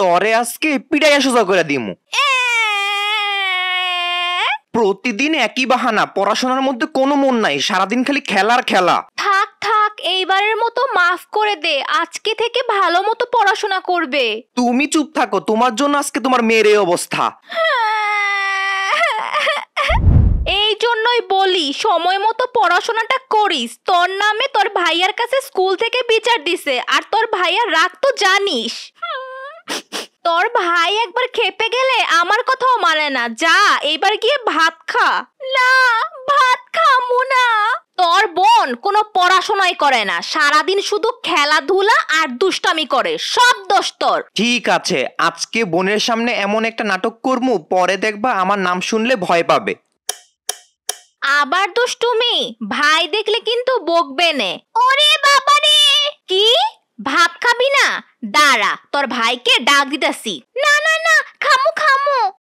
তরে আজকে পিটাইয়া সোজা করে দিমু। প্রতিদিন একই বাহানা, পড়াশোনার মধ্যে কোনো মন নাই, সারাদিন খালি খেলার খেলা। থাক থাক, এইবারের মতো মাফ করে দে, আজকে থেকে ভালো মতো পড়াশোনা করবে। তুমি চুপ থাকো, তোমার জন্য আজকে তোমার মেয়ের এই অবস্থা। এই জন্যই বলি সময় মতো পড়াশোনাটা করিস। তোর নামে তোর ভাইয়ার কাছে স্কুল থেকে বিচার দিছে, আর তোর ভাইয়ার রাগ তো জানিস। তোর ভাই একবার খেপে গেলে আমার কথাও মানে না। যা এইবার গিয়ে ভাত খা। না, ভাত খামু না। তোর বোন কোনো পড়াশোনাই করে না, সারাদিন শুধু খেলাধুলা আর দুষ্টামি করে, সব দোষ তোর। ঠিক আছে, আজকে বোনের সামনে এমন একটা নাটক করমু, পরে দেখবা আমার নাম শুনলে ভয় পাবে। আবার দুষ্টুমি, ভাই দেখলে কিন্তু বকবে নে। ওরে বাবা রে! কি ভাত খাবি না? দাঁড়া, তোর ভাইকে ডাক দিতাছি।